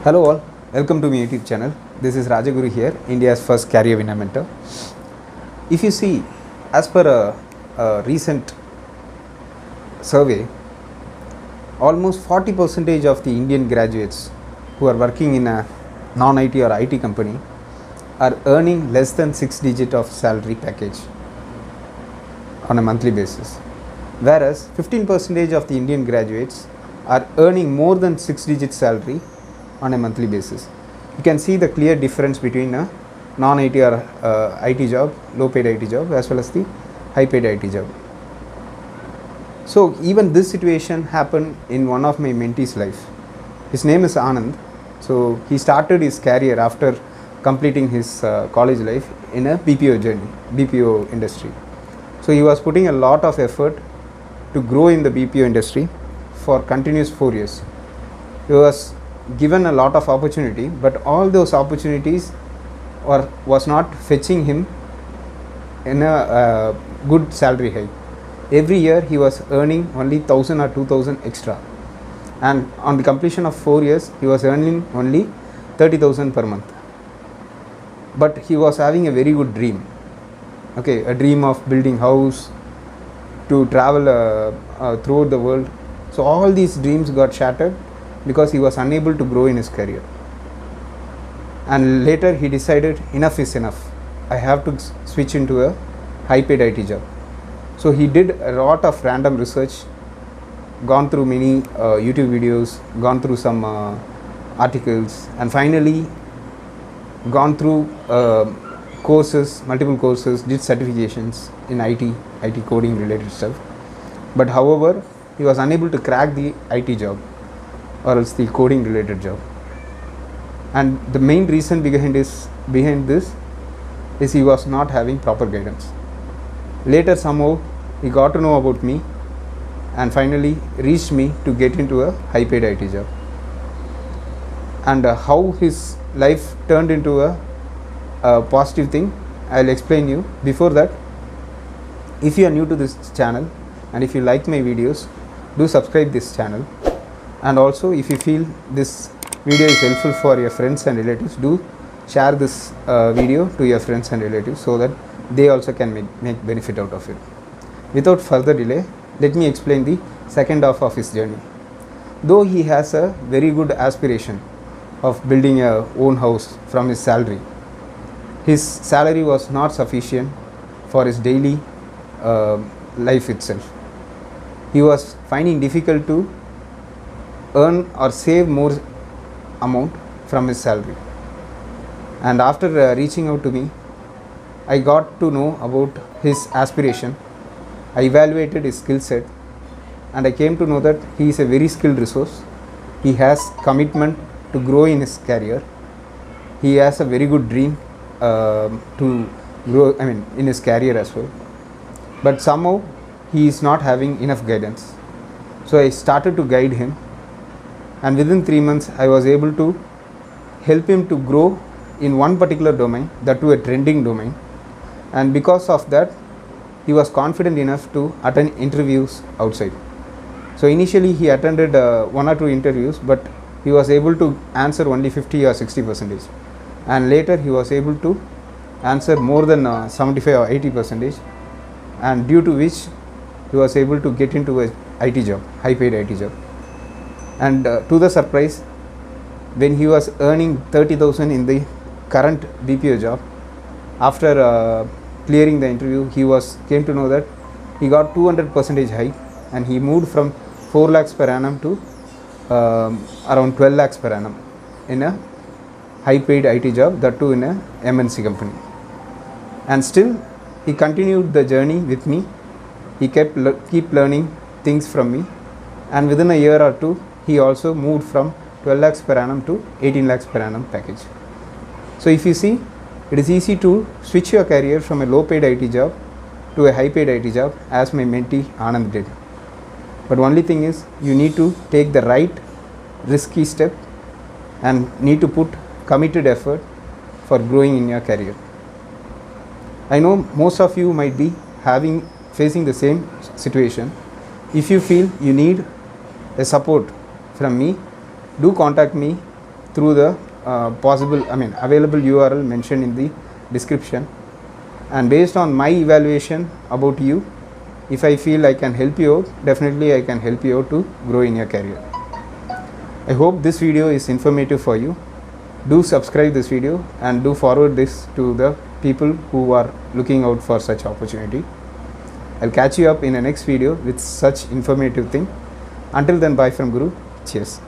Hello all, welcome to my YouTube channel. This is Rajaguru here, India's first career winner mentor. If you see, as per a recent survey, almost 40% of the Indian graduates who are working in a non-IT or IT company are earning less than 6 digit of salary package on a monthly basis. Whereas 15% of the Indian graduates are earning more than 6 digit salary on a monthly basis. You can see the clear difference between a non-IT or IT job, low paid IT job, as well as the high paid IT job. So even this situation happened in one of my mentees' life. His name is Anand. So he started his career after completing his college life in a BPO journey, BPO industry. So he was putting a lot of effort to grow in the BPO industry for continuous 4 years. He was given a lot of opportunity, but all those opportunities was not fetching him in a good salary hike. Every year he was earning only 1000 or 2000 extra, and on the completion of 4 years he was earning only 30,000 per month. But he was having a very good dream, a dream of building house, to travel throughout the world. So all these dreams got shattered because he was unable to grow in his career. And later he decided enough is enough, I have to switch into a high paid IT job. So he did a lot of random research, gone through many YouTube videos, gone through some articles, and finally gone through multiple courses, did certifications in IT coding related stuff. But however, he was unable to crack the IT job or else the coding related job. And the main reason behind this is he was not having proper guidance. Later somehow he got to know about me and finally reached me to get into a high paid IT job. And how his life turned into a positive thing, I'll explain you. Before that, if you are new to this channel and if you like my videos, do subscribe this channel. And also, if you feel this video is helpful for your friends and relatives, do share this video to your friends and relatives so that they also can make benefit out of it. Without further delay, let me explain the second half of his journey. Though he has a very good aspiration of building a own house from his salary was not sufficient for his daily life itself. He was finding difficult to earn or save more amount from his salary. And after reaching out to me, I got to know about his aspiration. I evaluated his skill set and I came to know that he is a very skilled resource. He has commitment to grow in his career. He has a very good dream to grow in his career as well. But somehow he is not having enough guidance. So I started to guide him, and within 3 months I was able to help him to grow in one particular domain, that too a trending domain. And because of that, he was confident enough to attend interviews outside. So initially he attended 1 or 2 interviews, but he was able to answer only 50 or 60%, and later he was able to answer more than 75 or 80%, and due to which he was able to get into a IT job, high paid IT job. And to the surprise, when he was earning 30,000 in the current BPO job, after clearing the interview, he came to know that he got 200% hike, and he moved from 4 lakhs per annum to around 12 lakhs per annum in a high paid IT job, that too in a MNC company. And still he continued the journey with me. He keep learning things from me, and within a year or two he also moved from 12 lakhs per annum to 18 lakhs per annum package. So if you see, it is easy to switch your career from a low paid IT job to a high paid IT job, as my mentee Anand did. But only thing is, you need to take the right risky step and need to put committed effort for growing in your career. I know most of you might be facing the same situation. If you feel you need a support from me, do contact me through the available URL mentioned in the description. And based on my evaluation about you, if I feel I can help you out, definitely I can help you out to grow in your career. I hope this video is informative for you. Do subscribe this video and do forward this to the people who are looking out for such opportunity. I'll catch you up in the next video with such informative thing. Until then, bye from Guru. Cheers.